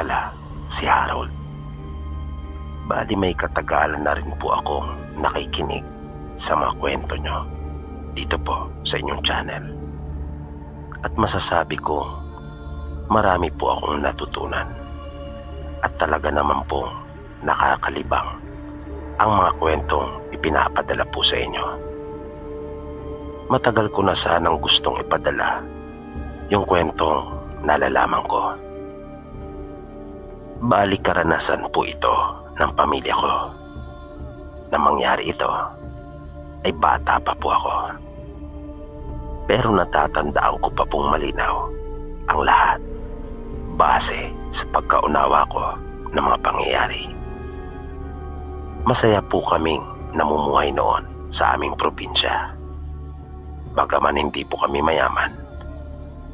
pala si Harold. Bali may katagalan na rin po akong nakikinig sa mga kwento nyo dito po sa inyong channel. At masasabi ko, marami po akong natutunan. At talaga naman po nakakalibang ang mga kwentong ipinapadala po sa inyo. Matagal ko na sanang gustong ipadala yung kwentong nalalaman ko. Bali karanasan po ito ng pamilya ko. Na mangyari ito ay bata pa po ako. Pero natatandaan ko pa pong malinaw ang lahat base sa pagkaunawa ko ng mga pangyayari. Masaya po kaming namumuhay noon sa aming probinsya. Bagaman hindi po kami mayaman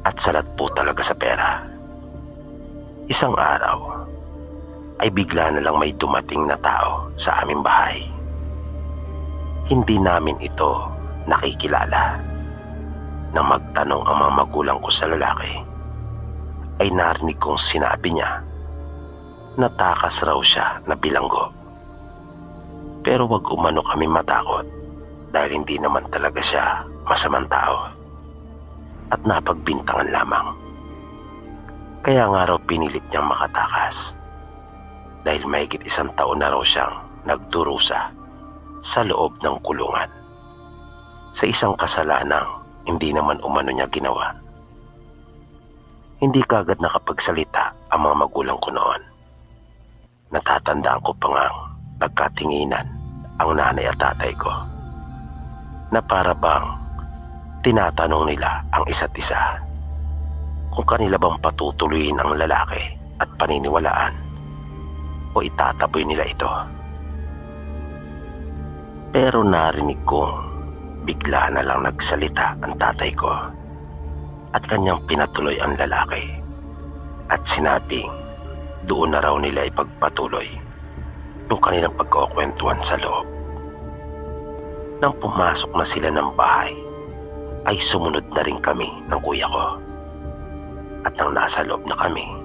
at salat po talaga sa pera. Isang araw ay bigla na lang may dumating na tao sa aming bahay. Hindi namin ito nakikilala. Nang magtanong ang mga magulang ko sa lalaki, ay narinig kong sinabi niya na takas raw siya na bilanggo. Pero wag umano kami matakot dahil hindi naman talaga siya masamang tao at napagbintangan lamang. Kaya nga raw pinilit niyang makatakas dahil mahigit 1 taon na raw siyang nagdurusa sa loob ng kulungan sa isang kasalanang hindi naman umano niya ginawa. Hindi kagad nakapagsalita ang mga magulang ko noon. Natatandaan ko pa ngang nagkatinginan ang nanay at tatay ko na para bang tinatanong nila ang isa't isa kung kanila bang patutuloyin ang lalaki at paniniwalaan o itataboy nila ito. Pero narinig kong bigla na lang nagsalita ang tatay ko at kanyang pinatuloy ang lalaki at sinabing doon na raw nila ipagpatuloy yung kanilang pagkukwentuhan sa loob. Nang pumasok na sila ng bahay ay sumunod na rin kami ng kuya ko. At nang nasa loob na kami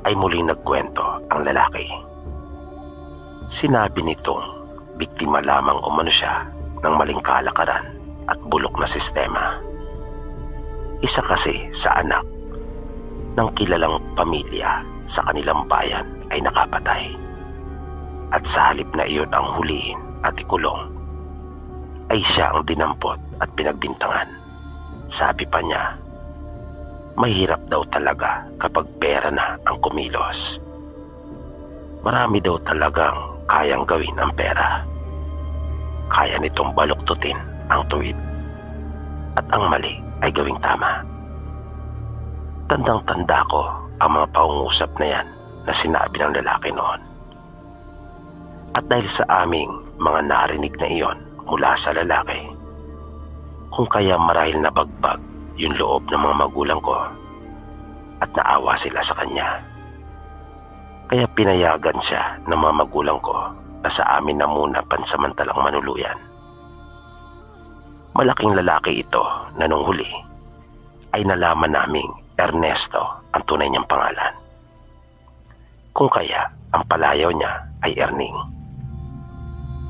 ay muling nagkwento ang lalaki. Sinabi nitong biktima lamang umano siya ng maling kalakaran at bulok na sistema. Isa kasi sa anak ng kilalang pamilya sa kanilang bayan ay nakapatay. At sa halip na iyon ang hulihin at ikulong, ay siya ang dinampot at pinagbintangan. Sabi pa niya, mahirap daw talaga kapag pera na ang kumilos. Marami daw talagang kayang gawin ang pera. Kaya nitong baluktutin ang tuwid at ang mali ay gawing tama. Tandang-tanda ko ang mga pangungusap na yan na sinabi ng lalaki noon. At dahil sa aming mga narinig na iyon mula sa lalaki, kung kaya marahil nabagbag yung loob ng mga magulang ko at naawa sila sa kanya. Kaya pinayagan siya ng mga magulang ko na sa amin na muna pansamantalang manuluyan. Malaking lalaki ito na nung huli ay nalaman naming Ernesto ang tunay niyang pangalan. Kung kaya ang palayaw niya ay Erning.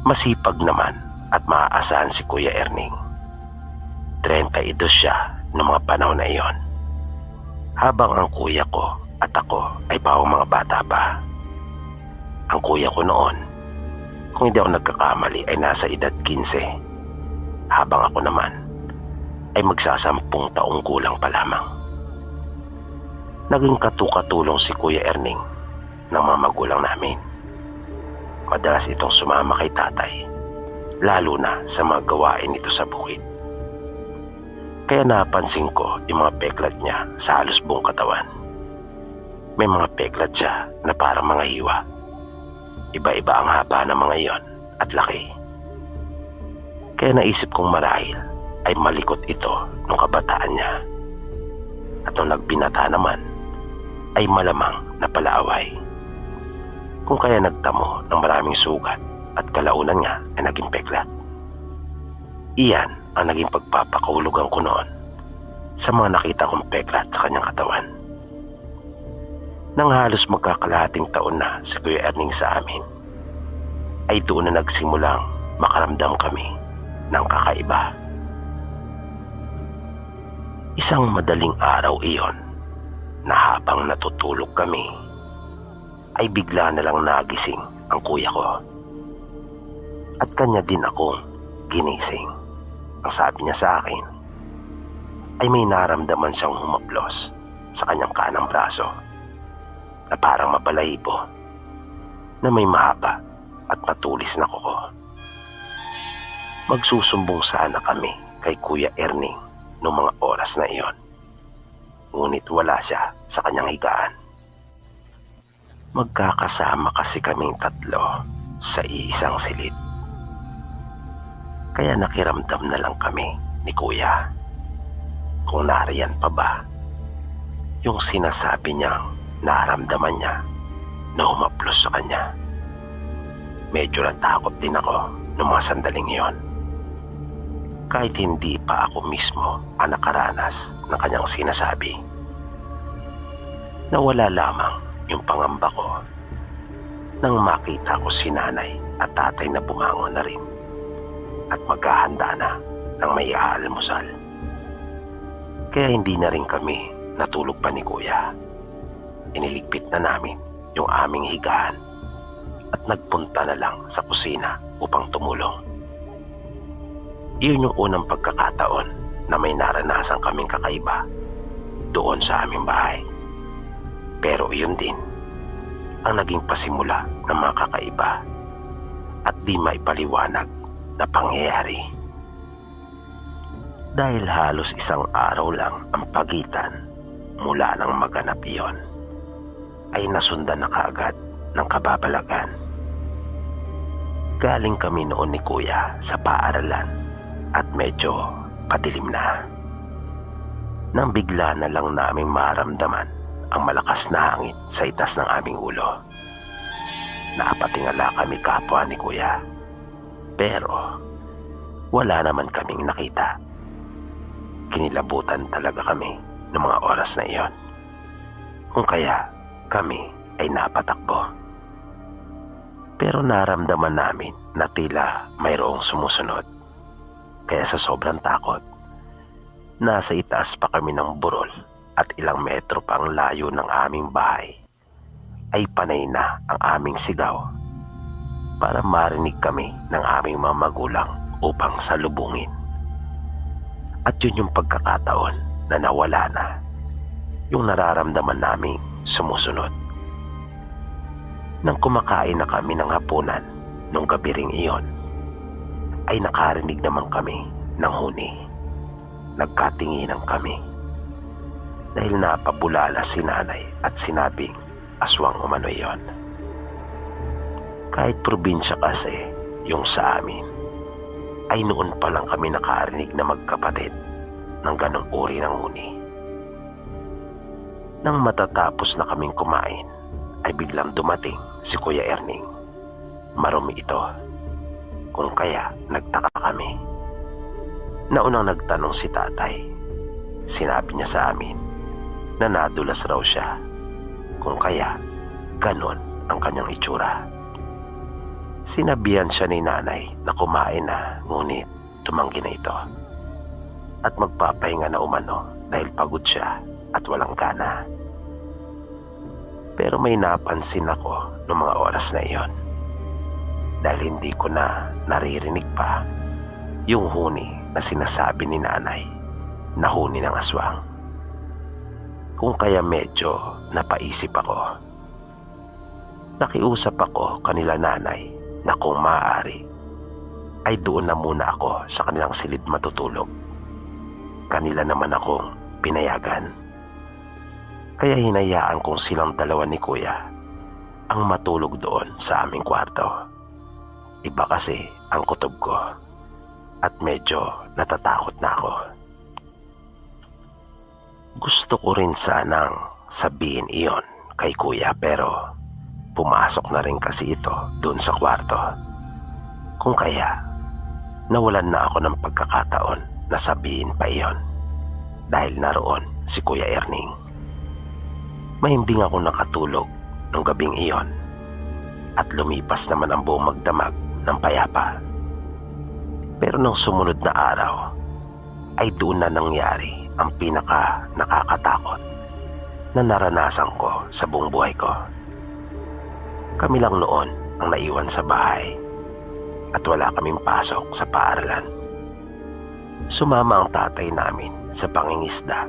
Masipag naman at maaasahan si Kuya Erning. 32 siya noong mga panahon na iyon. Habang ang kuya ko at ako ay pawang mga bata pa. Ang kuya ko noon, kung hindi ako nagkakamali, ay nasa edad 15. Habang ako naman ay magsasampung taong gulang pa lamang. Naging katukatulong si Kuya Erning ng mga magulang namin. Madalas itong sumama kay tatay, lalo na sa mga gawain nito sa bukid. Kaya napansin ko yung mga peklat niya sa halos buong katawan. May mga peklat siya na parang mga hiwa. Iba-iba ang haba ng mga iyon at laki. Kaya naisip kong marahil ay malikot ito nung kabataan niya. At nung nagbinata naman ay malamang na palaaway. Kung kaya nagtamo ng maraming sugat at kalaunan nga ay naging peklat. Iyan ang naging pagpapakahulugan ko noon sa mga nakita kong peklat sa kanyang katawan. Nang halos magkakalahating taon na si Kuya Erning sa amin, ay doon na nagsimulang makaramdam kami ng kakaiba. Isang madaling araw iyon na habang natutulog kami, ay bigla na lang nagising ang kuya ko. At kanya din akong ginising. Ang sabi niya sa akin ay may naramdaman siyang humaplos sa kanyang kanang braso na parang mabalahibo na may mahaba at matulis na kuko. Magsusumbong sana kami kay Kuya Erning noong mga oras na iyon. Ngunit wala siya sa kanyang higaan. Magkakasama kasi kaming tatlo sa iisang silid. Kaya nakiramdam na lang kami ni Kuya kung nariyan pa ba yung sinasabi niyang naramdaman niya na humaplos sa kanya. Medyo natakot din ako noong mga sandaling iyon. Kahit hindi pa ako mismo ang nakaranas ng kanyang sinasabi. Nawala lamang yung pangamba ko nang makita ko si nanay at tatay na bumangon na rin at maghahanda na ng may aalmusal. Kaya hindi na rin kami natulog pa ni Kuya. Iniligpit na namin yung aming higaan at nagpunta na lang sa kusina upang tumulong. Iyon yung unang pagkakataon na may naranasan kaming kakaiba doon sa aming bahay. Pero iyon din ang naging pasimula ng mga kakaiba at di maipaliwanag na pangyayari. Dahil halos isang araw lang ang pagitan mula nang maganap iyon, ay nasundan na kaagad ng kababalagan. Galing kami noon ni Kuya sa paaralan at medyo padilim na. Nang bigla na lang naming maramdaman ang malakas na hangin sa itas ng aming ulo. Napatingala kami kapwa ni Kuya, pero wala naman kaming nakita. Kinilabutan talaga kami ng mga oras na iyon, kung kaya kami ay napatakbo. Pero naramdaman namin na tila mayroong sumusunod. Kaya sa sobrang takot, nasa itaas pa kami ng burol at ilang metro pa ang layo ng aming bahay, ay panay na ang aming sigaw para marinig kami ng aming mga magulang upang salubungin. At yun yung pagkakataon na nawala na yung nararamdaman naming sumusunod. Nang kumakain na kami ng hapunan nung gabi ring iyon, ay nakarinig naman kami ng huni. Nagkatinginan kami dahil napabulala si nanay at sinabing aswang umano iyon. Kahit probinsya kasi yung sa amin, ay noon pa lang kami nakarinig na magkapatid ng ganong uri ng huni. Nang matatapos na kaming kumain, ay biglang dumating si Kuya Erning. Marumi ito, kung kaya nagtaka kami. Naunang nagtanong si tatay. Sinabi niya sa amin na nadulas raw siya, kung kaya ganon ang kanyang itsura. Sinabihan siya ni nanay na kumain na, ngunit tumanggi na ito at magpapahinga na umano dahil pagod siya at walang gana. Pero may napansin ako noong mga oras na iyon dahil hindi ko na naririnig pa yung huni na sinasabi ni nanay na huni ng aswang. Kung kaya medyo napaisip ako. Nakiusap ako kanila nanay na kung maaari ay doon na muna ako sa kanilang silid matutulog. Kanila naman akong pinayagan. Kaya hinayaan kong silang dalawa ni Kuya ang matulog doon sa aming kwarto. Iba kasi ang kutob ko at medyo natatakot na ako. Gusto ko rin sanang sabihin iyon kay Kuya pero pumasok na rin kasi ito doon sa kwarto. Kung kaya nawalan na ako ng pagkakataon na sabihin pa iyon dahil naroon si Kuya Erning. Mahimbing ako nakatulog nung gabing iyon at lumipas naman ang buong magdamag ng payapa. Pero nung sumunod na araw ay doon na nangyari ang pinaka nakakatakot na naranasan ko sa buong buhay ko. Kami lang noon ang naiwan sa bahay at wala kaming pasok sa paaralan. Sumama ang tatay namin sa pangingisda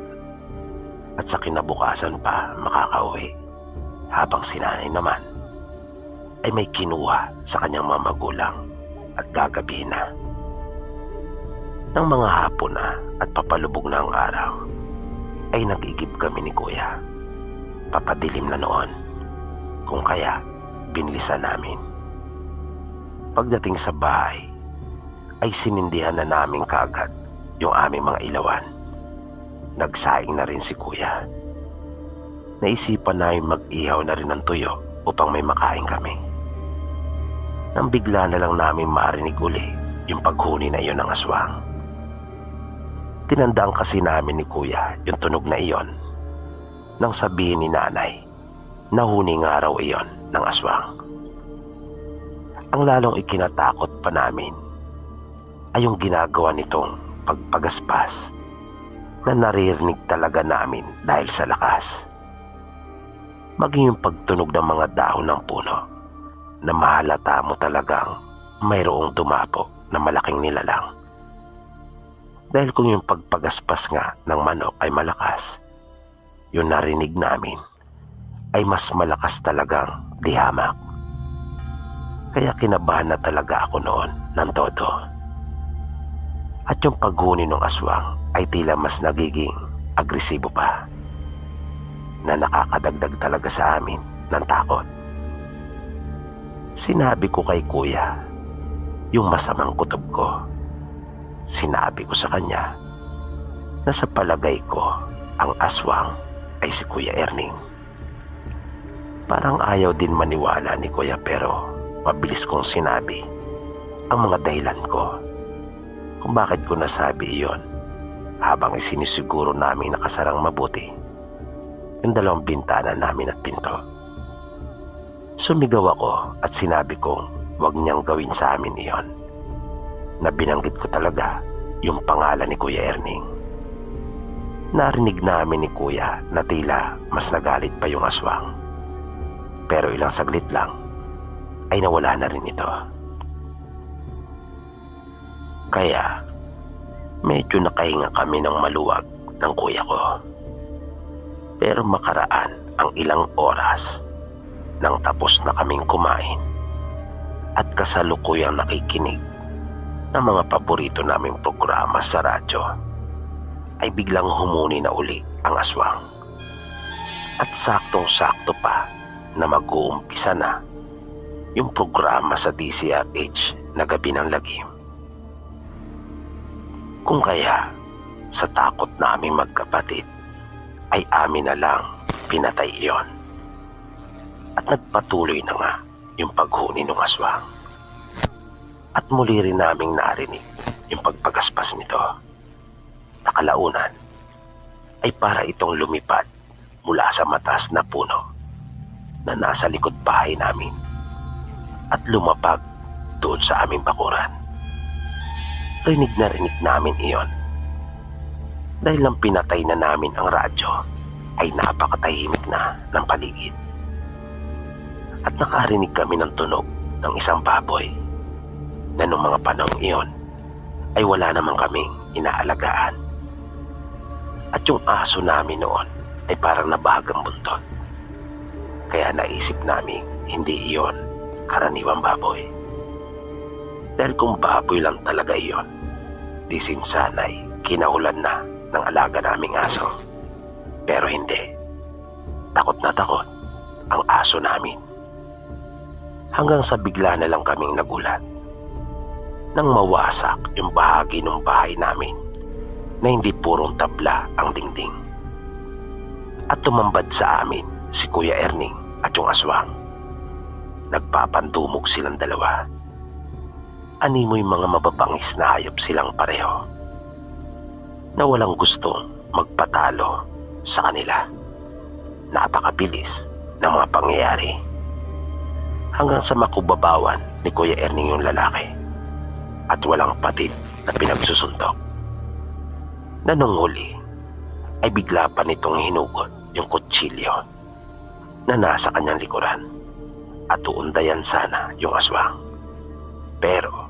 at sa kinabukasan pa makakauwi, habang si nanay naman ay may kinuha sa kanyang mga magulang at gagabihin na. Nang mga hapon na at papalubog na ang araw ay nag-igib kami ni kuya. Papadilim na noon, kung kaya binilisan namin. Pagdating sa bahay ay sinindihan na namin kaagad yung aming mga ilawan. Nagsaing na rin si kuya. Naisipan namin mag-ihaw na rin ng tuyo upang may makain kami. Nang bigla na lang namin marinig uli yung paghuni na iyon ng aswang. Tinandaan kasi namin ni kuya yung tunog na iyon nang sabihin ni nanay na huni nga raw iyon ng aswang. Ang lalong ikinatakot pa namin ay yung ginagawa nitong pagpagaspas na naririnig talaga namin dahil sa lakas. Maging yung pagtunog ng mga dahon ng puno na mahalata mo talagang mayroong dumapo na malaking nilalang. Dahil kung yung pagpagaspas nga ng manok ay malakas, yung narinig namin ay mas malakas talagang dihamak. Kaya kinabahan na talaga ako noon ng todo. At yung paghuni ng aswang ay tila mas nagiging agresibo pa, na nakakadagdag talaga sa amin ng takot. Sinabi ko kay kuya yung masamang kutob ko. Sinabi ko sa kanya na sa palagay ko ang aswang ay si Kuya Erning. Parang ayaw din maniwala ni kuya pero mabilis kong sinabi ang mga dahilan ko kung bakit ko nasabi iyon habang isinisiguro namin nakasarang mabuti yung dalawang bintana namin at pinto. Sumigaw ako at sinabi kong wag niyang gawin sa amin iyon, na binanggit ko talaga yung pangalan ni Kuya Erning. Narinig namin ni kuya na tila mas nagalit pa yung aswang. Pero ilang saglit lang ay nawala na rin ito. Kaya medyo nakahinga kami ng maluwag ng kuya ko. Pero makaraan ang ilang oras nang tapos na kaming kumain at kasalukuyang nakikinig ng mga paborito naming programa sa radyo, ay biglang humuni na uli ang aswang. At saktong-sakto pa na mag-uumpisa na yung programa sa DCRH na Gabi ng Lagim. Kung kaya sa takot naming magkapatid ay amin na lang pinatay iyon. At nagpatuloy na nga yung paghuni ng aswang. At muli rin naming narinig yung pagpagaspas nito. Nakalaunan ay para itong lumipad mula sa mataas na puno na nasa likod bahay namin at lumapag doon sa aming bakuran. Rinig na rinig namin iyon. Dahil lang pinatay na namin ang radyo ay napakatahimik na ng paligid. At nakarinig kami ng tunog ng isang baboy na noong mga panahong iyon ay wala naman kaming inaalagaan. At yung aso namin noon ay parang nabagang buntot. Kaya naisip namin hindi iyon karaniwang baboy. Dahil kung baboy lang talaga iyon, di sinsanay kinahulan na ng alaga naming aso. Pero hindi. Takot na takot ang aso namin. Hanggang sa bigla na lang kaming nagulat nang mawasak yung bahagi ng bahay namin na hindi purong tabla ang dingding. At tumambad sa amin si Kuya Erning at yung aswang. Nagpapandumog silang dalawa. Animoy mga mababangis na hayop silang pareho na walang gustong magpatalo sa kanila. napakabilis ng mga pangyayari. Hanggang sa makubabawan ni Kuya Erning yung lalaki at walang patid na pinagsusuntok. Na nung huli ay bigla pa nitong hinugot yung kutsilyo na nasa kanyang likuran at uundayan sana yung aswang. Pero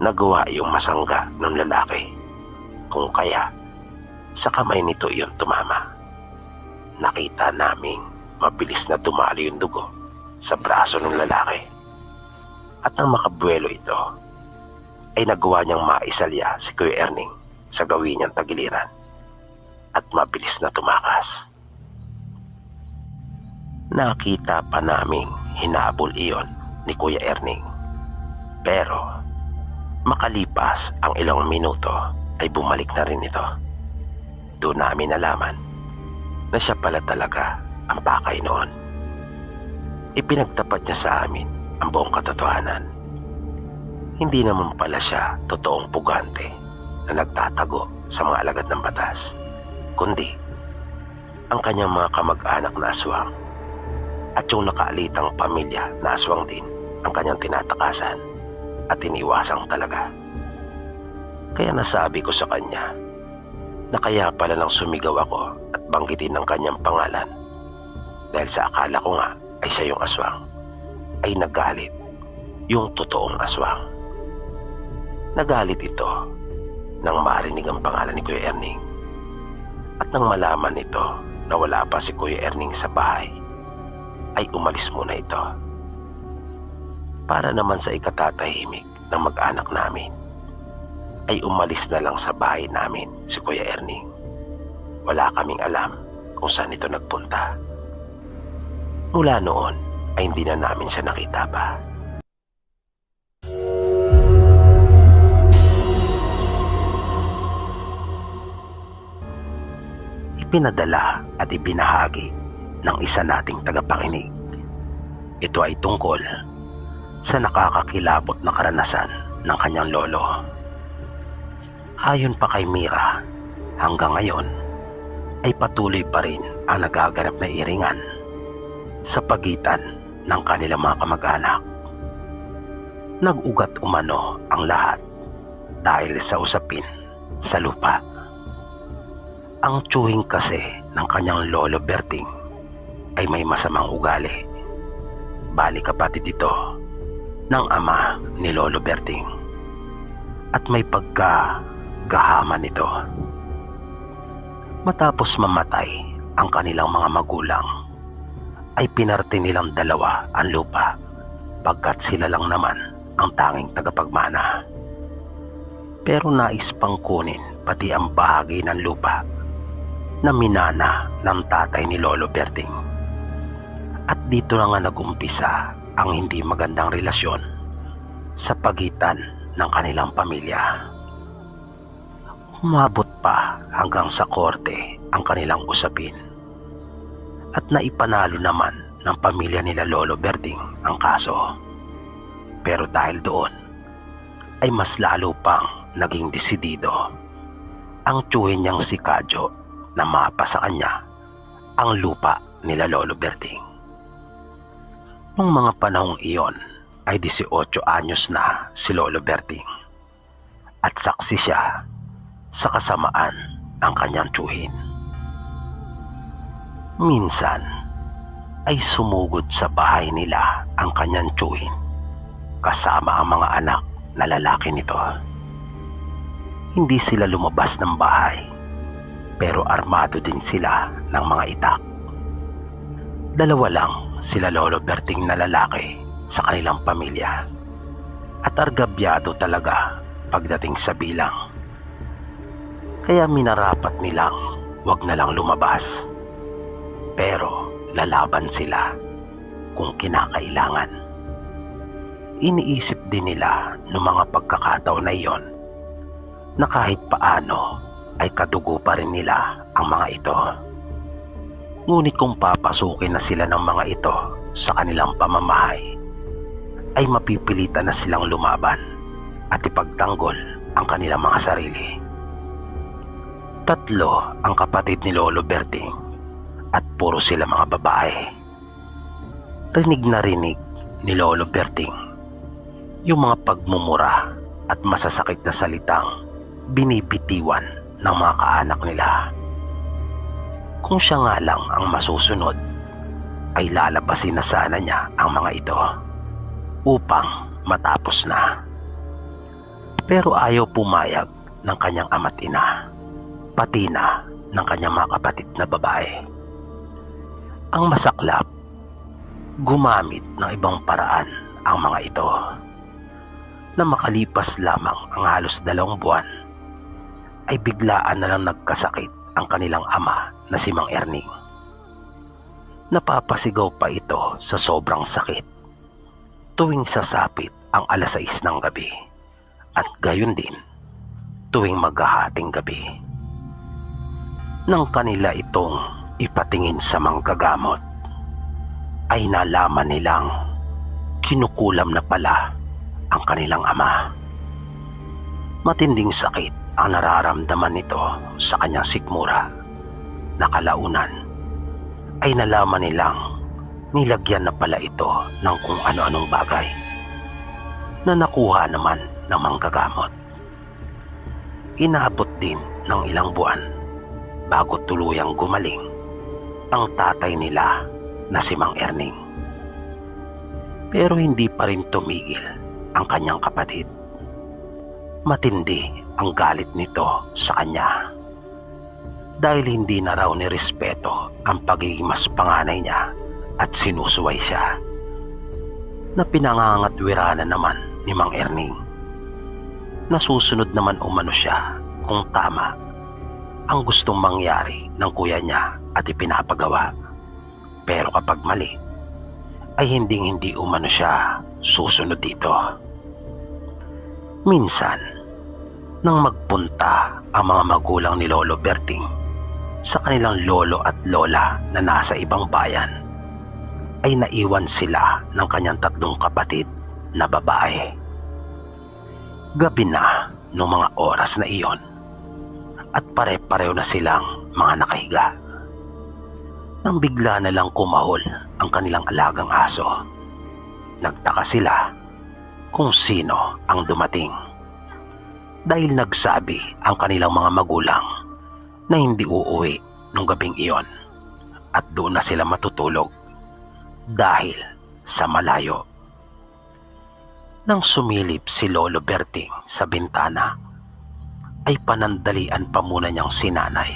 nagawa yung masangga ng lalaki, kung kaya sa kamay nito iyon tumama. Nakita naming mabilis na dumali yung dugo sa braso ng lalaki. At nang makabuelo ito, ay nagawa niyang maisalya si Kuya Erning sa gawin niyang tagiliran at mabilis na tumakas. Nakita pa naming hinabol iyon ni Kuya Erning. Pero makalipas ang ilang minuto ay bumalik na rin ito. Doon namin nalaman na siya pala talaga ang pakay noon. Ipinagtapat niya sa amin ang buong katotohanan. Hindi naman pala siya totoong pugante na nagtatago sa mga alagad ng batas, kundi ang kanyang mga kamag-anak na aswang at yung nakaalitang pamilya na aswang din ang kanyang tinatakasan at iniwasang talaga. Kaya nasabi ko sa kanya na kaya pala nang sumigaw ako at banggitin ang kanyang pangalan dahil sa akala ko nga ay siya yung aswang, ay nagalit yung totoong aswang. Nagalit ito nang marinig ang pangalan ni Kuya Erning at nang malaman ito na wala pa si Kuya Erning sa bahay, ay umalis muna ito. Para naman sa ikatatahimik ng mag-anak namin, ay umalis na lang sa bahay namin si Kuya Erning. Wala kaming alam kung saan ito nagpunta. Mula noon ay hindi na namin siya nakita pa. Ipinadala at ibinahagi ng isa nating tagapakinig. Ito ay tungkol sa nakakakilabot na karanasan ng kanyang lolo. Ayon pa kay Mira, hanggang ngayon ay patuloy pa rin ang nagaganap na iringan sa pagitan ng kanilang mga kamag-anak. Nag-ugat umano ang lahat dahil sa usapin sa lupa. Ang tiyuhin kasi ng kanyang lolo Berting ay may masamang ugali. Bali kapatid ito ng ama ni Lolo Berting at may pagkagahaman ito. Matapos mamatay ang kanilang mga magulang, ay pinarte nilang dalawa ang lupa pagkat sila lang naman ang tanging tagapagmana. Pero nais pang kunin pati ang bahagi ng lupa na minana ng tatay ni Lolo Berting. At dito na nga nag-umpisa ang hindi magandang relasyon sa pagitan ng kanilang pamilya. Umabot pa hanggang sa korte ang kanilang usapin at naipanalo naman ng pamilya nila Lolo Berting ang kaso. Pero dahil doon ay mas lalo pang naging desidido ang tiyuhin niyang si Kadyo na mapa sa kanya ang lupa nila Lolo Berting. Nung mga panahong iyon ay 18 anyos na si Lolo Berting at saksi siya sa kasamaan ng kanyang tiyuhin. Minsan ay sumugod sa bahay nila ang kanyang tiyuhin kasama ang mga anak na lalaki nito. Hindi sila lumabas ng bahay pero armado din sila ng mga itak. Dalawa lang sila Lolo Berting na lalaki sa kanilang pamilya at argabyado talaga pagdating sa bilang. Kaya minarapat nilang wag na lang lumabas. Pero lalaban sila kung kinakailangan. Iniisip din nila noong mga pagkakataon na iyon na kahit paano ay kadugo pa rin nila ang mga ito. Ngunit kung papasukin na sila ng mga ito sa kanilang pamamahay, ay mapipilitan na silang lumaban at ipagtanggol ang kanilang mga sarili. 3 ang kapatid ni Lolo Berting at puro sila mga babae. Rinig na rinig ni Lolo Berting yung mga pagmumura at masasakit na salitang binibitiwan ng mga kaanak nila. Kung siya nga lang ang masusunod, ay lalabasin na sana niya ang mga ito upang matapos na. Pero ayaw pumayag ng kanyang ama't ina, pati na ng kanyang mga kapatid na babae. Ang masaklap, gumamit ng ibang paraan ang mga ito, na makalipas lamang ang halos 2 buwan ay biglaan na lang nagkasakit ang kanilang ama na si Mang Erning. Napapasigaw pa ito sa sobrang sakit tuwing sasapit ang 6:00 ng gabi at gayon din tuwing maghahating gabi. Nang kanila itong ipatingin sa manggagamot, ay nalaman nilang kinukulam na pala ang kanilang ama. Matinding sakit ang nararamdaman nito sa kanyang sikmura, na kalaunan ay nalaman nilang nilagyan na pala ito ng kung ano-anong bagay na nakuha naman ng manggagamot. Inaabot din ng ilang buwan bago tuluyang gumaling ang tatay nila na si Mang Erning. Pero hindi pa rin tumigil ang kanyang kapatid. Matindi ang galit nito sa kanya dahil hindi na raw nirespeto ang pagiging mas panganay niya at sinusuway siya, na pinangangatwira na naman ni Mang Erning. Nasusunod naman umano siya kung tama ang gustong mangyari ng kuya niya at ipinapagawa. Pero kapag mali, ay hindi umano siya susunod dito. Minsan, nang magpunta ang mga magulang ni Lolo Berting sa kanilang lolo at lola na nasa ibang bayan, ay naiwan sila ng kanyang 3 kapatid na babae. Gabi na noong mga oras na iyon at pare-pareho na silang mga nakahiga, nang bigla na lang kumahol ang kanilang alagang aso. Nagtaka sila kung sino ang dumating, dahil nagsabi ang kanilang mga magulang na hindi uuwi nung gabing iyon at doon na sila matutulog dahil sa malayo. Nang sumilip si Lolo Berting sa bintana, ay panandalian pa muna niyang sinanay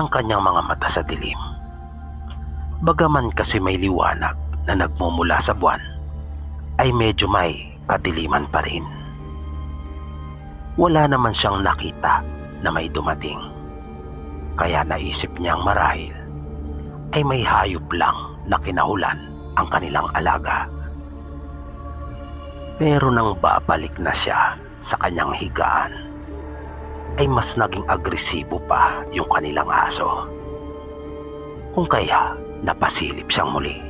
ang kanyang mga mata sa dilim. Bagaman kasi may liwanag na nagmumula sa buwan, ay medyo may kadiliman pa rin. Wala naman siyang nakita na may dumating, kaya naisip niyang marahil ay may hayop lang na kinahulan ang kanilang alaga. Pero nang babalik na siya sa kanyang higaan, ay mas naging agresibo pa yung kanilang aso. Kung kaya napasilip siyang muli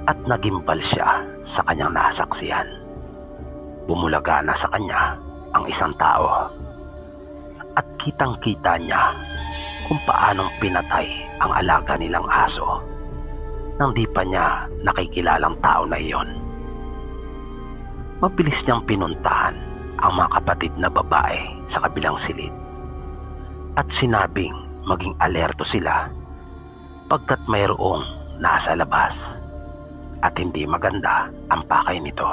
at nagimbal siya sa kanyang nasaksihan. Bumulaga na sa kanya ang isang tao at kitang-kita niya kung paanong pinatay ang alaga nilang aso nang di pa niya nakikilalang tao na iyon. Mabilis niyang pinuntahan ang mga kapatid na babae sa kabilang silid at sinabing maging alerto sila pagkat mayroong nasa labas at hindi maganda ang pakay nito.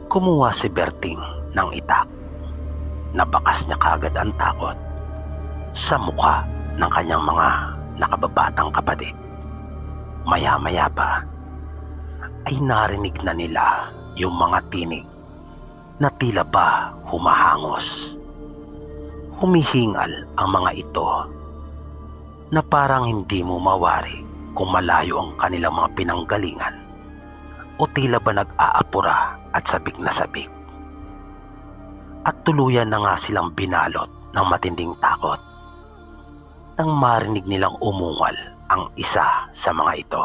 Kumuha si Berting ng itak. Nabakas niya kagad ang takot sa mukha ng kanyang mga nakababatang kapatid. Maya-maya pa ay narinig na nila yung mga tinig na tila ba humahangos. Humihingal ang mga ito na parang hindi mo mawari kung malayo ang kanilang mga pinanggalingan o tila ba nag-aapura at sabik na sabik. At tuluyan na nga silang binalot ng matinding takot nang marinig nilang umungal ang isa sa mga ito.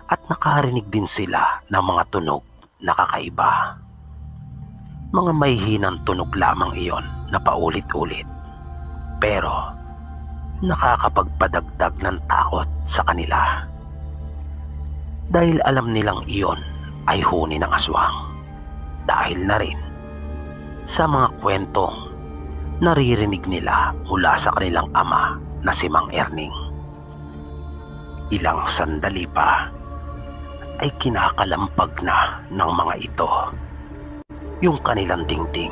At nakarinig din sila ng mga tunog na kakaiba. Mga may hinang tunog lamang iyon na paulit-ulit, pero nakakapagpadagdag ng takot sa kanila. Dahil alam nilang iyon ay huni ng aswang. Dahil na rin sa mga kwentong naririnig nila mula sa kanilang ama na si Mang Erning. Ilang sandali pa ay kinakalampag na ng mga ito yung kanilang dingding,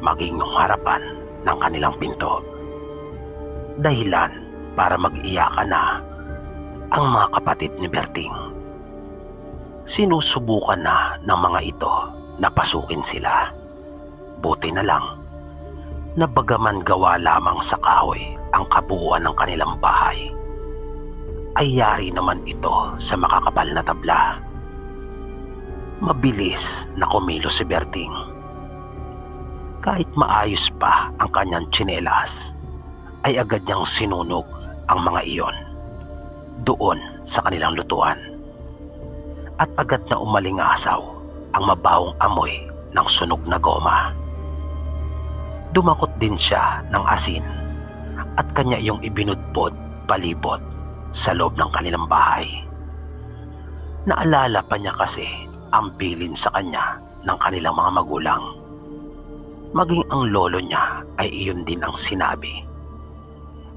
maging yung harapan ng kanilang pinto. Dahilan para mag-iyakan na ang mga kapatid ni Berting. Sinusubukan na ng mga ito na pasukin sila. Buti na lang na bagaman gawa lamang sa kahoy ang kabuuan ng kanilang bahay, ay yari naman ito sa makakapal na tabla. Mabilis na kumilos si Berting. Kahit maayos pa ang kanyang tsinelas, ay agad niyang sinunog ang mga iyon doon sa kanilang lutuan. At agad na umalingasaw ang mabahong amoy ng sunog na goma. Dumakot din siya ng asin at kanya iyong ibinudpod palibot sa loob ng kanilang bahay. Naalala pa niya kasi ang bilin sa kanya ng kanilang mga magulang. Maging ang lolo niya ay iyon din ang sinabi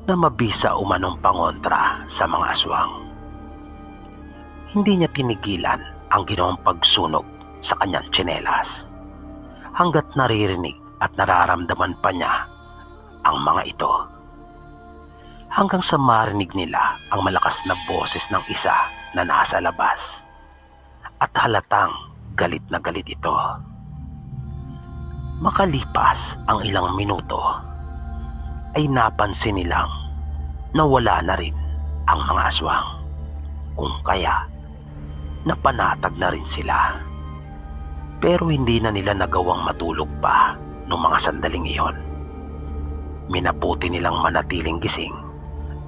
na mabisa umanong pangontra sa mga aswang. Hindi niya tinigilan ang ginawang pagsunog sa kanyang tsinelas hanggat naririnig at nararamdaman pa niya ang mga ito. Hanggang sa marinig nila ang malakas na boses ng isa na nasa labas at halatang galit na galit ito. Makalipas ang ilang minuto ay napansin nilang nawala na rin ang mga aswang, kung kaya napanatag na rin sila. Pero hindi na nila nagawang matulog pa noong mga sandaling iyon. Minabuti nilang manatiling gising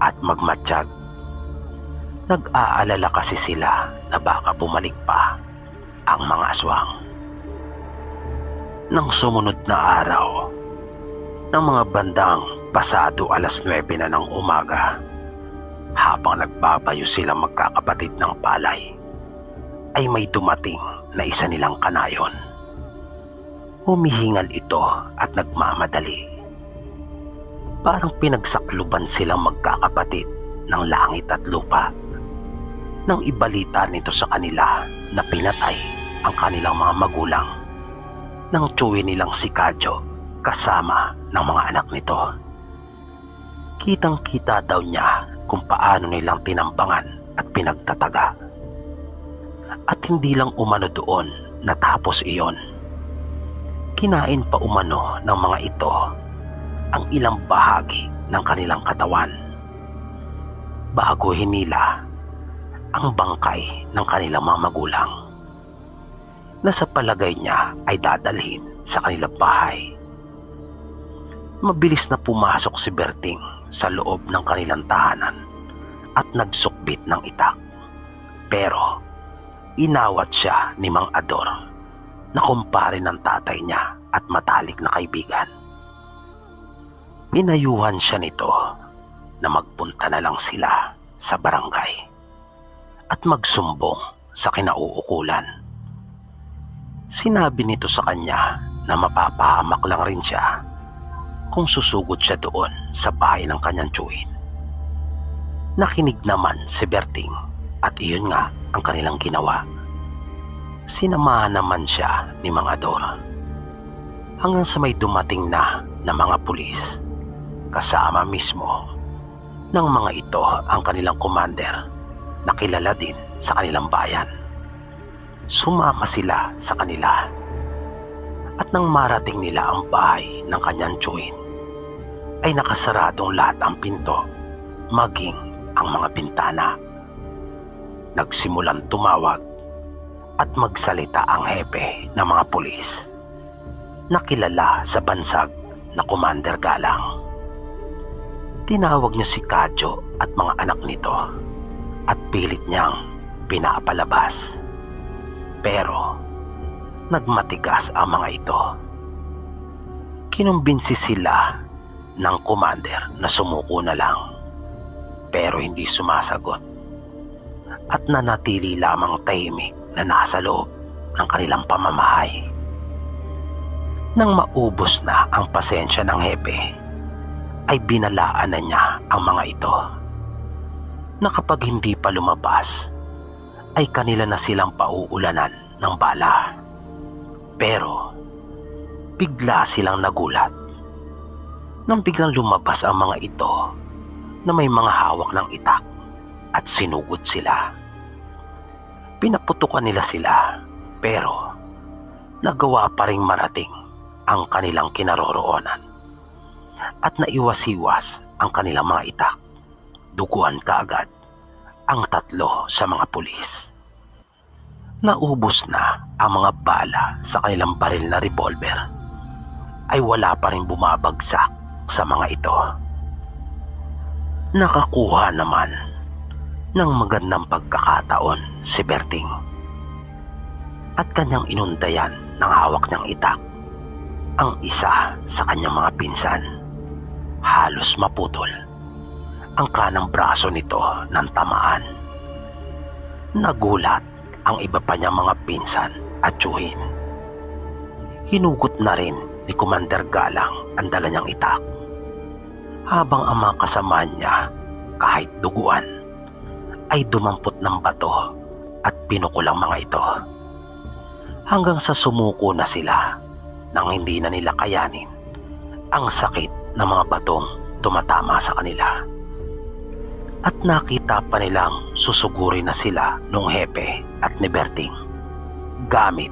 at magmatsyag. Nag-aalala kasi sila na baka bumalik pa ang mga aswang. Nang sumunod na araw, ng mga bandang pasado 9:00 na ng umaga, habang nagbabayo silang magkakapatid ng palay, ay may dumating na isa nilang kanayon. Humihingal ito at nagmamadali. Parang pinagsakluban silang magkakapatid ng langit at lupa nang ibalita nito sa kanila na pinatay ang kanilang mga magulang nang tsuwi nilang si Kadyo kasama ng mga anak nito. Kitang-kita daw niya kung paano nilang tinambangan at pinagtataga. At hindi lang umano doon natapos iyon. Kinain pa umano ng mga ito ang ilang bahagi ng kanilang katawan bago hinila ang bangkay ng kanilang mga magulang na sa palagay niya ay dadalhin sa kanilang bahay. Mabilis na pumasok si Berting sa loob ng kanilang tahanan at nagsukbit ng itak. Pero inawat siya ni Mang Ador na kumpare ng tatay niya at matalik na kaibigan. Pinayuhan siya nito na magpunta na lang sila sa barangay at magsumbong sa kinauukulan. Sinabi nito sa kanya na mapapahamak lang rin siya kung susugod siya doon sa bahay ng kanyang tiyuhin. Nakinig naman si Berting at iyon nga ang kanilang ginawa. Sinamahan naman siya ni Mang Ador hanggang sa may dumating na mga pulis. Kasama mismo ng mga ito ang kanilang commander na kilala din sa kanilang bayan. Sumama sila sa kanila at nang marating nila ang bahay ng kanyang tiyuhin ay nakasaradong lahat ang pinto maging ang mga bintana. Nagsimulang tumawag at magsalita ang hepe ng mga pulis na kilala sa bansag na Commander Galang. Tinawag niya si Kadyo at mga anak nito at pilit niyang pinapalabas. Pero nagmatigas ang mga ito. Kinumbinsi sila ng commander na sumuko na lang, pero hindi sumasagot at nanatili lamang tahimik na nasa loob ng kanilang pamamahay. Nang maubos na ang pasensya ng hepe, ay binalaan na niya ang mga ito na kapag hindi pa lumabas ay kanila na silang pauulanan ng bala. Pero bigla silang nagulat nang biglang lumabas ang mga ito na may mga hawak ng itak at sinugod sila. Pinaputukan nila sila, pero nagawa pa ring marating ang kanilang kinaroroonan at naiwasiwas ang kanilang mga itak. Duguan kaagad ang 3 sa mga pulis. Naubos na ang mga bala sa kanilang baril na revolver, ay wala pa rin bumabagsak sa mga ito. Nakakuha naman ng magandang pagkakataon si Berting at kanyang inundayan ng hawak niyang itak ang isa sa kanyang mga pinsan. Halos maputol ang kanang braso nito ng tamaan. Nagulat ang iba pa niyang mga pinsan at tiyuhin. Hinugot na rin ni Commander Galang ang dala niyang itak, habang ang mga kasama niya, kahit duguan, ay dumampot ng bato at pinukul ang mga ito, hanggang sa sumuko na sila nang hindi na nila kayanin ang sakit ng mga batong tumatama sa kanila. At nakita pa nilang susugurin na sila nung hepe at ni Berting gamit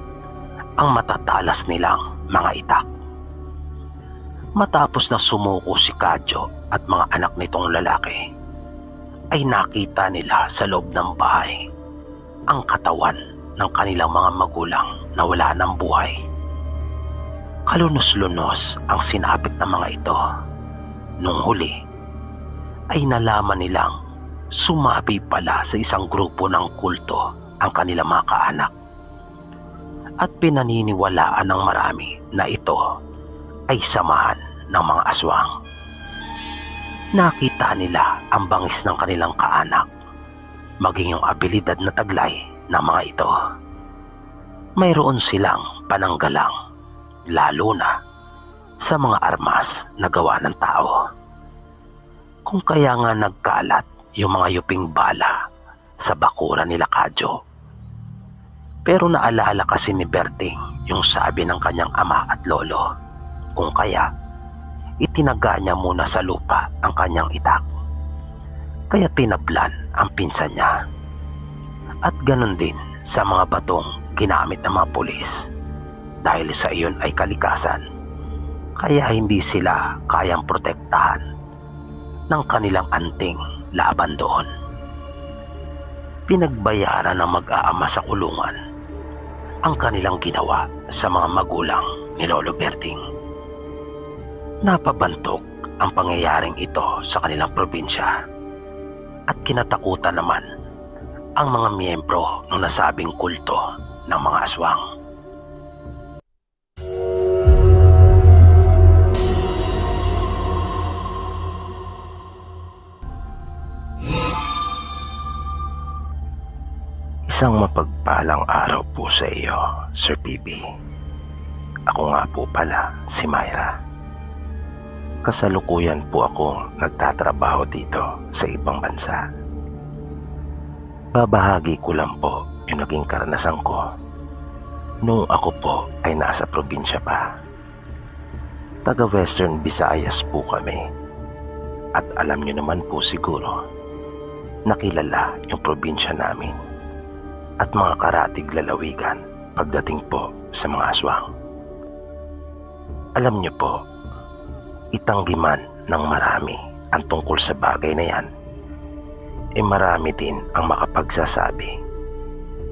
ang matatalas nilang mga itak. Matapos na sumuko si Kadyo at mga anak nitong lalaki, ay nakita nila sa loob ng bahay ang katawan ng kanilang mga magulang na wala ng buhay. Kalunos-lunos ang sinapit ng mga ito. Nung huli ay nalaman nilang sumapi pala sa isang grupo ng kulto ang kanilang mga kaanak, at pinaniniwalaan ng marami na ito ay samahan ng mga aswang. Nakita nila ang bangis ng kanilang kaanak, maging yung abilidad na taglay ng mga ito. Mayroon silang pananggalang, lalo na sa mga armas na gawa ng tao. Kung kaya nga nagkalat yung mga yuping bala sa bakuran nila Kadyo. Pero naalala kasi ni Berting yung sabi ng kanyang ama at lolo, kung kaya itinaga niya muna sa lupa ang kanyang itak. Kaya tinablan ang pinsan niya. At ganun din sa mga batong ginamit ng mga pulis, dahil sa iyon ay kalikasan, kaya hindi sila kayang protektahan ng kanilang anting laban doon. Pinagbayaran ng mag-aama sa kulungan ang kanilang ginawa sa mga magulang ni Lolo Berting. Napabantog ang pangyayaring ito sa kanilang probinsya, at kinatakutan naman ang mga miyembro ng nasabing kulto ng mga aswang. Isang mapagpalang araw po sa iyo, Sir PB. Ako nga po pala si Myra. Kasalukuyan po akong nagtatrabaho dito sa ibang bansa. Babahagi ko lang po yung naging karanasan ko nung ako po ay nasa probinsya pa. Taga Western Visayas po kami. At alam niyo naman po siguro, nakilala yung probinsya namin at mga karatig lalawigan pagdating po sa mga aswang. Alam niyo po, itanggiman ng marami ang tungkol sa bagay na yan, marami din ang makapagsasabi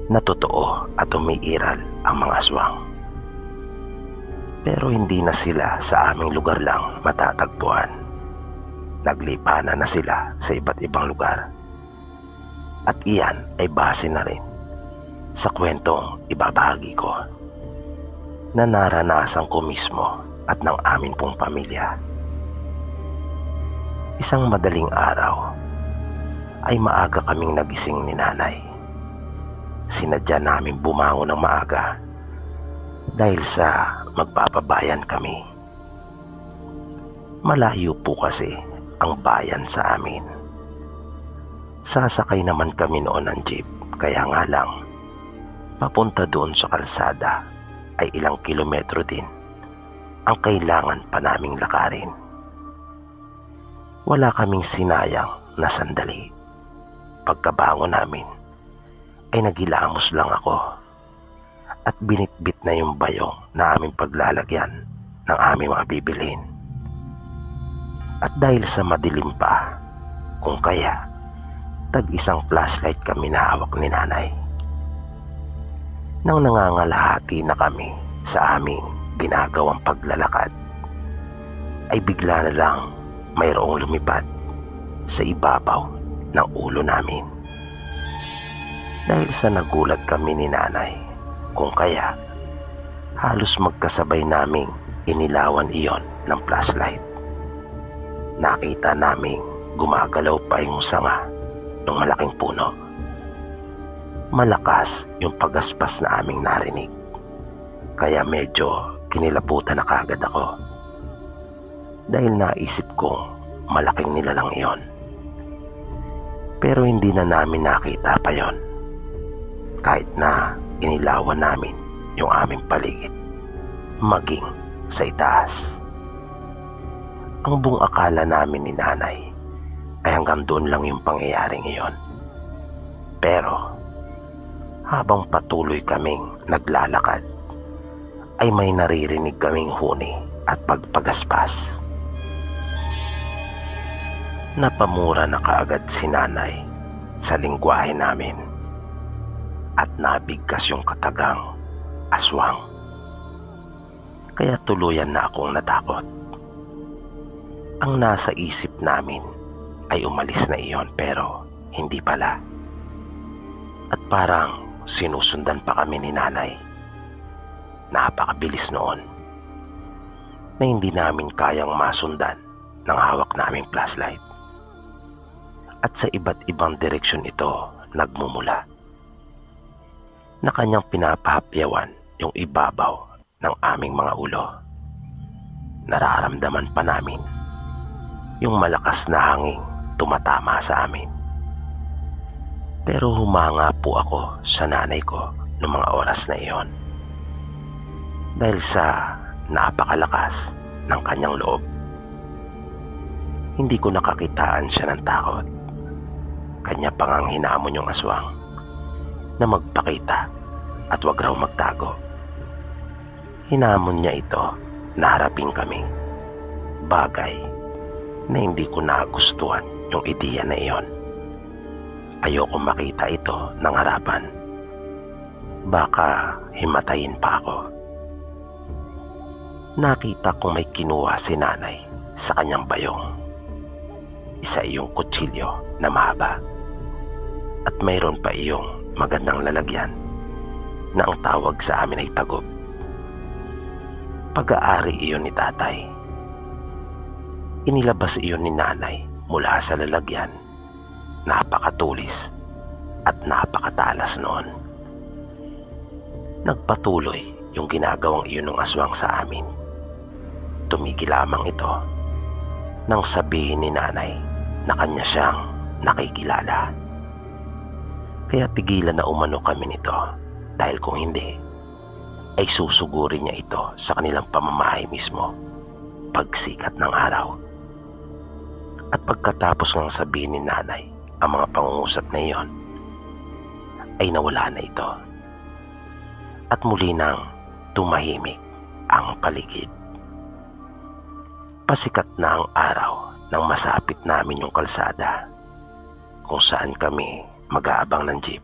na totoo at umiiral ang mga aswang. Pero hindi na sila sa aming lugar lang matatagpuan. Naglipanan na sila sa iba't ibang lugar. At iyan ay base na rin sa kwentong ibabahagi ko na naranasan ko mismo at ng amin pong pamilya. Isang madaling araw ay maaga kaming nagising ni nanay. Sinadya namin bumangon ng maaga dahil sa magpapabayan kami. Malayo po kasi ang bayan sa amin. Sasakay naman kami noon ng jeep, kaya nga lang papunta doon sa kalsada ay ilang kilometro din ang kailangan pa naming lakarin. Wala kaming sinayang na sandali. Pagkabangon namin ay nagilamos lang ako at binitbit na yung bayong na aming paglalagyan ng aming mga bibilhin. At dahil sa madilim pa, kung kaya tag-isang flashlight kami na hawak ni nanay. Nang nangangalahati na kami sa aming ginagawang paglalakad, ay bigla na lang mayroong lumipad sa ibabaw ng ulo namin. Dahil sa nagulat kami ni nanay, kung kaya halos magkasabay naming inilawan iyon ng flashlight. Nakita naming gumagalaw pa yung sanga ng malaking puno. Malakas yung pagaspas na aming narinig, kaya medyo kinilabutan na kagad ako dahil naisip kong malaking nilalang iyon. Pero hindi na namin nakita pa yon kahit na inilawan namin yung aming paligid maging sa itaas. Ang buong akala namin ni nanay ay hanggang doon lang yung pangyayaring iyon. Pero habang patuloy kaming naglalakad ay may naririnig kaming huni at pagpagaspas. Napamura na kaagad si nanay sa lingwahe namin at nabigkas yung katagang aswang. Kaya tuluyan na akong natakot. Ang nasa isip namin ay umalis na iyon, pero hindi pala. At parang sinusundan pa kami ni nanay. Napakabilis noon na hindi namin kayang masundan ng hawak naming flashlight. At sa iba't ibang direksyon ito nagmumula, na kanyang pinapahapyawan yung ibabaw ng aming mga ulo. Nararamdaman pa namin yung malakas na hangin tumatama sa amin. Pero humanga po ako sa nanay ko noong mga oras na iyon dahil sa napakalakas ng kanyang loob. Hindi ko nakakitaan siya ng takot. Kanya pang ang hinamon yung aswang na magpakita at wag raw magtago. Hinamon niya ito na harapin kami, bagay na hindi ko nagustuhan yung ideya na iyon. Ayoko makita ito ng harapan. Baka himatayin pa ako. Nakita kong may kinuha si nanay sa kanyang bayong. Isa iyong kutsilyo na mahaba at mayroon pa iyong magandang lalagyan na ang tawag sa amin ay tagob. Pag-aari iyon ni tatay. Inilabas iyon ni nanay mula sa lalagyan. Napakatulis at napakatalas noon. Nagpatuloy yung ginagawang iyon ng aswang sa amin. Tumigil lamang ito nang sabihin ni nanay na kanya siyang nakikilala. Kaya tigilan na umano kami nito dahil kung hindi ay susugurin niya ito sa kanilang pamamahay mismo pagsikat ng araw. At pagkatapos ng sabihin ni nanay ang mga pangungusap na iyon, ay nawala na ito. At muli nang tumahimik ang paligid. Pasikat na ang araw nang masapit namin yung kalsada kung saan kami mag-aabang ng jeep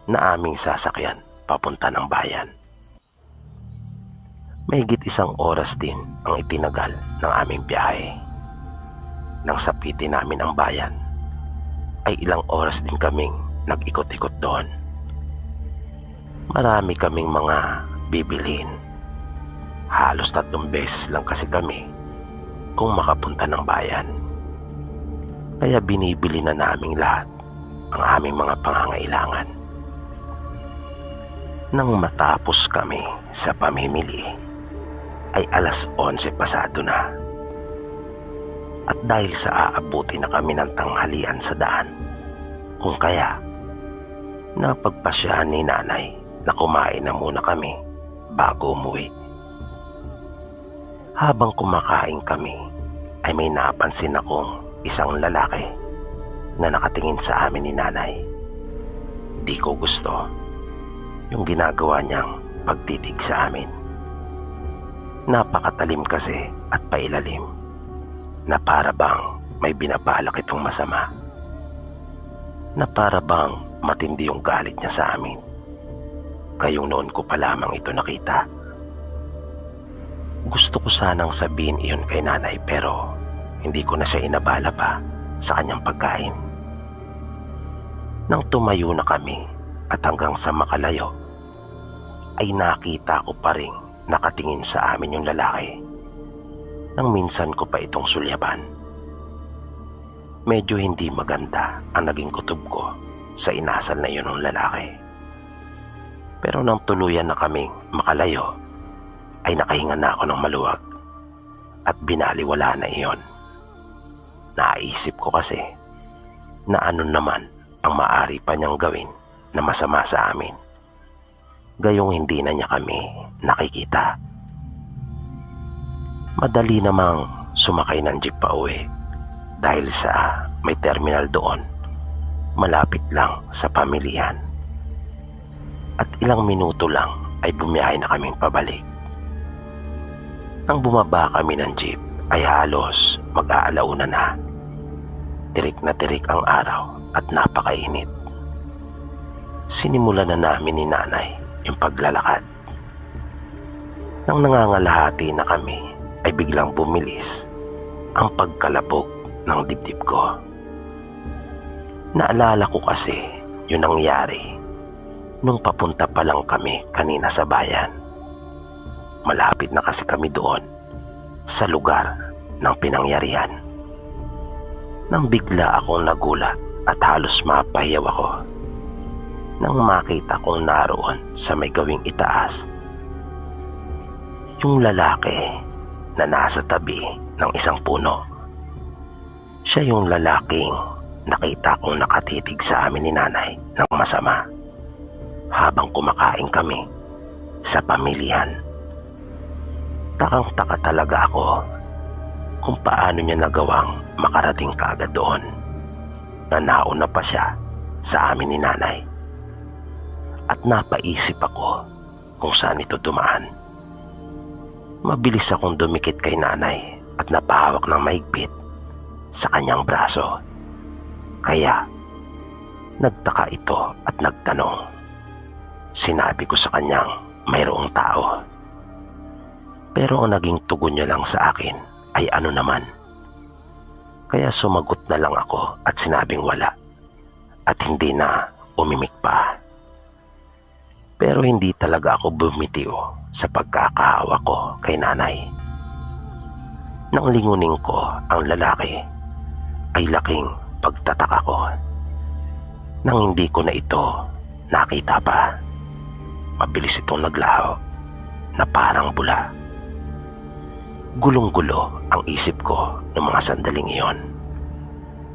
na aming sasakyan papunta ng bayan. Mahigit 1 oras din ang itinagal ng aming biyahe. Nang sapitin namin ang bayan, ay ilang oras din kaming nag-ikot-ikot doon. Marami kaming mga bibilhin. Halos 3 beses lang kasi kami kung makapunta ng bayan. Kaya binibili na naming lahat ang aming mga pangangailangan. Nang matapos kami sa pamimili ay 11:00 pasado na. At dahil sa aabuti na kami ng tanghalian sa daan, kung kaya napagpasyahan ni nanay na kumain na muna kami bago umuwi. Habang kumakain kami ay may napansin akong isang lalaki na nakatingin sa amin ni nanay. Di ko gusto yung ginagawa niyang pagtitig sa amin. Napakatalim kasi at pailalim na para bang may binabalak itong masama. Na para bang matindi yung galit niya sa amin. Kayong noon ko pa lamang ito nakita. Gusto ko sanang sabihin iyon kay nanay pero hindi ko na siya inabala pa sa kanyang pagkain. Nang tumayo na kami at hanggang sa makalayo, ay nakita ko pa rin nakatingin sa amin yung lalaki nang minsan ko pa itong sulyaban. Medyo hindi maganda ang naging kutob ko sa inasal na yun ng lalaki. Pero nang tuluyan na kaming makalayo, ay nakahinga na ako ng maluwag at binaliwala na iyon. Naisip ko kasi na ano naman ang maaari pa niyang gawin na masama sa amin, gayong hindi na niya kami nakikita. Madali namang sumakay ng jeep pa uwi dahil sa may terminal doon malapit lang sa pamilihan. At ilang minuto lang ay bumiyahe na kaming pabalik. Nang bumaba kami ng jeep ay halos mag-aalauna na. Tirik na tirik ang araw at napakainit. Sinimulan na namin ni nanay yung paglalakad. Nang nangangalahati na kami ay biglang bumilis ang pagkalabog ng dibdib ko. Naalala ko kasi yung nangyari nung papunta pa lang kami kanina sa bayan. Malapit na kasi kami doon sa lugar ng pinangyarihan. Nang bigla akong nagulat at halos mapahiyaw ako nang makita kong naroon sa may gawing itaas yung lalaki na nasa tabi ng isang puno. Siya yung lalaking nakita kong nakatitig sa amin ni nanay ng masama habang kumakain kami sa pamilihan. Takang-taka talaga ako kung paano niya nagawang makarating kaagad doon na nauna pa siya sa amin ni nanay. At napaisip ako kung saan ito dumaan. Mabilis akong dumikit kay nanay at napahawak ng mahigpit sa kanyang braso. Kaya nagtaka ito at nagtanong. Sinabi ko sa kanyang mayroong tao. Pero ang naging tugon niya lang sa akin ay ano naman. Kaya sumagot na lang ako at sinabing wala at hindi na umimik pa. Pero hindi talaga ako bumitiw sa pagkakahawa ko kay nanay. Nang lingunin ko ang lalaki ay laking pagtataka ko. Nang hindi ko na ito nakita pa, mabilis itong naglaho na parang bula. Gulong-gulo ang isip ko ng mga sandaling iyon.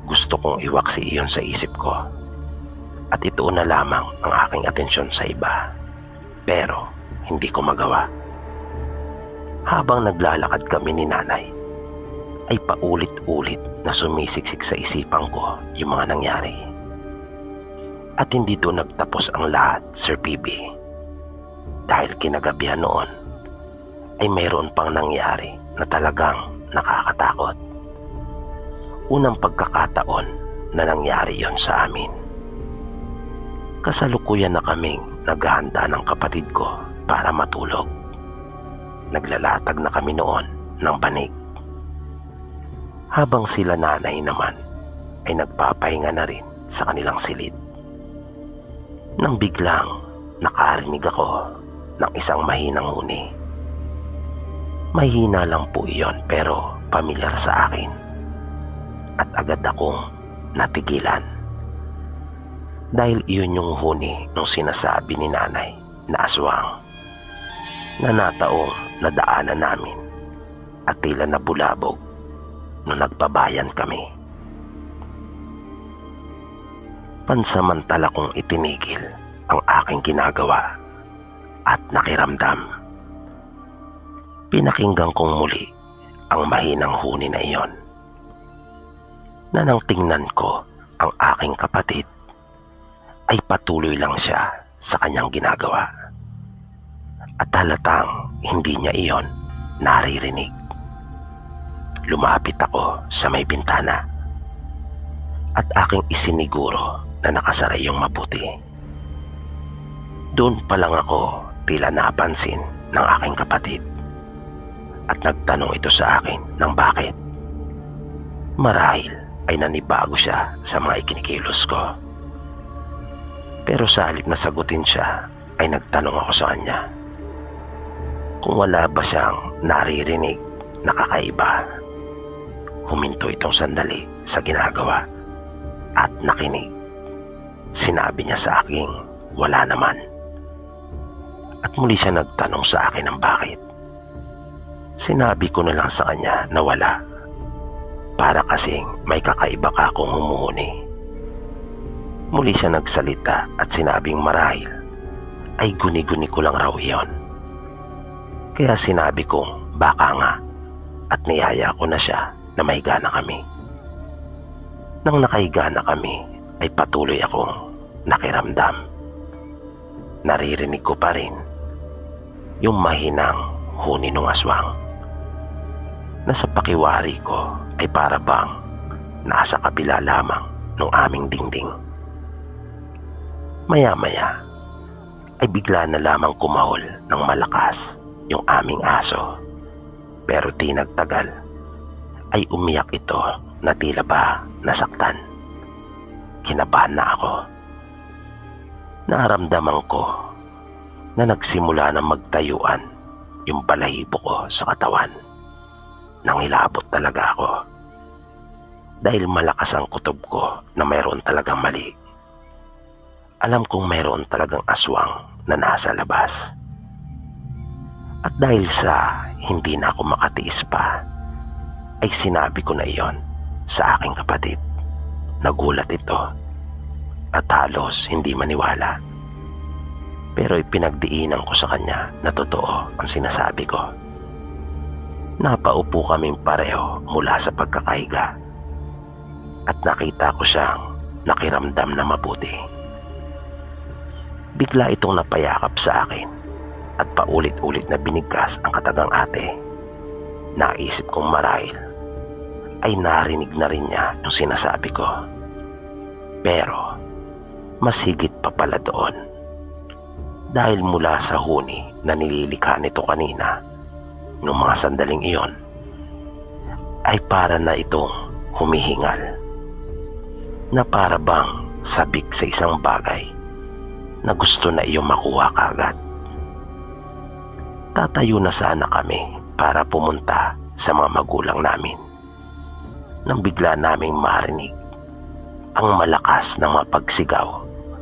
Gusto kong iwaksi iyon sa isip ko at ituon na lamang ang aking atensyon sa iba. Pero hindi ko magawa. Habang naglalakad kami ni nanay, ay paulit-ulit na sumisiksik sa isipan ko yung mga nangyari. At hindi doon nagtapos ang lahat, Sir PB. Dahil kinagabihan noon, ay mayroon pang nangyari na talagang nakakatakot. Unang pagkakataon na nangyari yon sa amin. Kasalukuyan na kaming naghahanda ng kapatid ko para matulog. Naglalatag na kami noon ng banig. Habang sila nanay naman ay nagpapahinga na rin sa kanilang silid. Nang biglang nakarinig ako ng isang mahinang huni. Mahina lang po iyon pero pamilyar sa akin. At agad akong natigilan. Dahil iyon yung huni nung sinasabi ni nanay na aswang na nataong nadaanan namin at tila nabulabog nung nagpabayan kami. Pansamantala kong itinigil ang aking ginagawa at nakiramdam. Pinakinggan kong muli ang mahinang huni na iyon, na nang tingnan ko ang aking kapatid ay patuloy lang siya sa kanyang ginagawa at halatang hindi niya iyon naririnig. Lumapit ako sa may bintana at aking isiniguro na nakasara yung mabuti. Doon pa lang ako tila napansin ng aking kapatid at nagtanong ito sa akin ng bakit. Marahil ay nanibago siya sa mga ikinikilos ko. Pero sa halip na sagutin siya ay nagtanong ako sa kanya kung wala ba siyang naririnig na kakaiba. Huminto itong sandali sa ginagawa at nakinig. Sinabi niya sa akin, wala naman. At muli siya nagtanong sa akin ng bakit. Sinabi ko na lang sa kanya na wala, para kasing may kakaiba ka akong humuhuni. Muli siya nagsalita at sinabing marahil ay guni-guni ko lang raw iyon. Kaya sinabi kong baka nga at niyaya ko na siya na mahiga na kami. Nang nakahiga na kami ay patuloy akong nakiramdam. Naririnig ko pa rin yung mahinang huni ng aswang na sa pakiwari ko ay para bang nasa kabila lamang ng aming dingding. Maya-maya ay bigla na lamang kumahol ng malakas yung aming aso. Pero di nagtagal ay umiyak ito na tila ba nasaktan. Kinabahan na ako. Naramdaman ko na nagsimula na magtayuan yung balahibo ko sa katawan. Nangilabot talaga ako dahil malakas ang kutob ko na mayroon talagang mali. Alam kong mayroon talagang aswang na nasa labas. At dahil sa hindi na ako makatiis pa, ay sinabi ko na iyon sa aking kapatid. Nagulat ito at halos hindi maniwala. Pero ipinagdiinan ko sa kanya na totoo ang sinasabi ko. Napaupo kaming pareho mula sa pagkakahiga at nakita ko siyang nakiramdam na mabuti. Bigla itong napayakap sa akin at paulit-ulit na binigkas ang katagang ate. Naisip kong marahil ay narinig na rin niya yung sinasabi ko. Pero mas higit pa pala doon. Dahil mula sa huni na nililikha nito kanina, nung mga sandaling iyon, ay para na itong humihingal. Na para bang sabik sa isang bagay na gusto na iyong makuha kagad. Tatayo na sana kami para pumunta sa mga magulang namin nang bigla naming marinig ang malakas na mga pagsigaw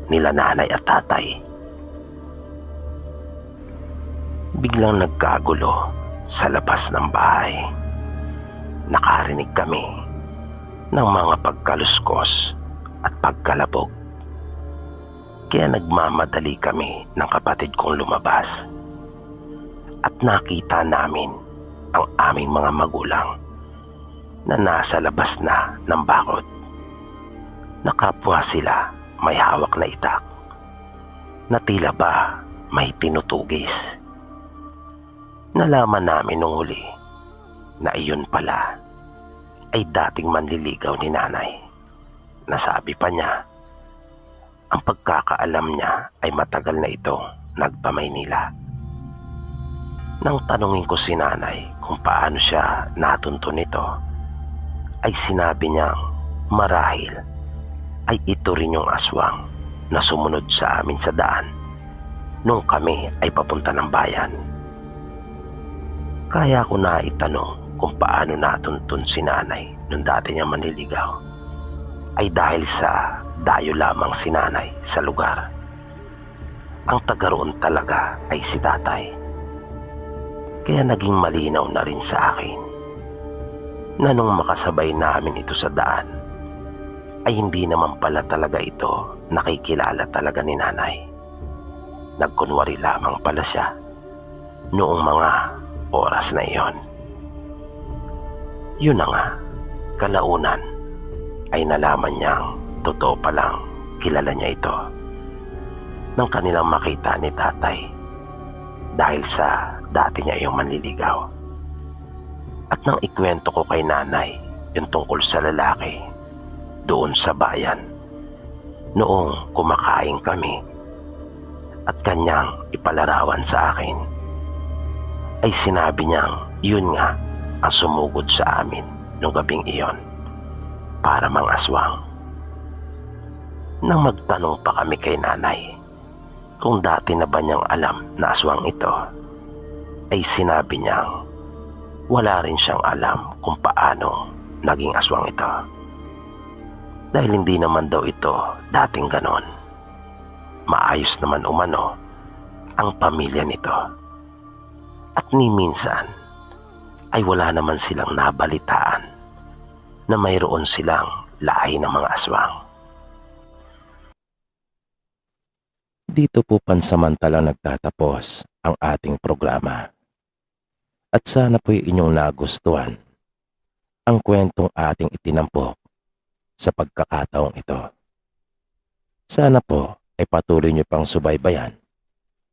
nila nanay at tatay. Biglang nagkagulo sa labas ng bahay. Nakarinig kami ng mga pagkaluskos at pagkalabog. Kaya nagmamadali kami ng kapatid kong lumabas at nakita namin ang aming mga magulang na nasa labas na ng bakod. Nakapwa sila may hawak na itak na tila ba may tinutugis. Nalaman namin nung huli na iyon pala ay dating manliligaw ni nanay. Nasabi pa niya, ang pagkakaalam niya ay matagal na ito nagpa-Maynila. Nang tanungin ko si nanay kung paano siya natunto nito, ay sinabi niyang marahil ay ito rin yung aswang na sumunod sa amin sa daan nung kami ay papunta ng bayan. Kaya ko na itanong kung paano natuntun si nanay nung dati niya manliligaw. ay dahil sa dayo lamang si nanay sa lugar. Ang taga roon talaga ay si tatay. Kaya naging malinaw na rin sa akin na nung makasabay namin ito sa daan, ay hindi naman pala talaga ito nakikilala talaga ni nanay. Nagkunwari lamang pala siya noong mga oras na iyon. Yun na nga, kalaunan ay nalaman niyang totoo palang kilala niya ito nang kanilang makita ni tatay dahil sa dati niya iyong manliligaw. At nang ikwento ko kay nanay yung tungkol sa lalaki doon sa bayan noong kumakain kami at kanyang ipalarawan sa akin, ay sinabi niyang yun nga ang sumugod sa amin nung gabing iyon para mangaswang. Nang magtanong pa kami kay nanay kung dati na ba niyang alam na aswang ito, ay sinabi niyang wala rin siyang alam kung paano naging aswang ito. Dahil hindi naman daw ito dating ganon. Maayos naman umano ang pamilya nito. At ni minsan ay wala naman silang nabalitaan na mayroon silang lahi ng mga aswang. Dito po pansamantalang nagtatapos ang ating programa. At sana po'y inyong nagustuhan ang kwentong ating itinampok sa pagkakataong ito. Sana po ay patuloy niyo pang subaybayan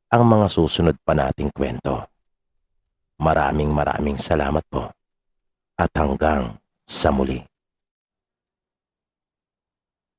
ang mga susunod pa nating kwento. Maraming salamat po at hanggang sa muli.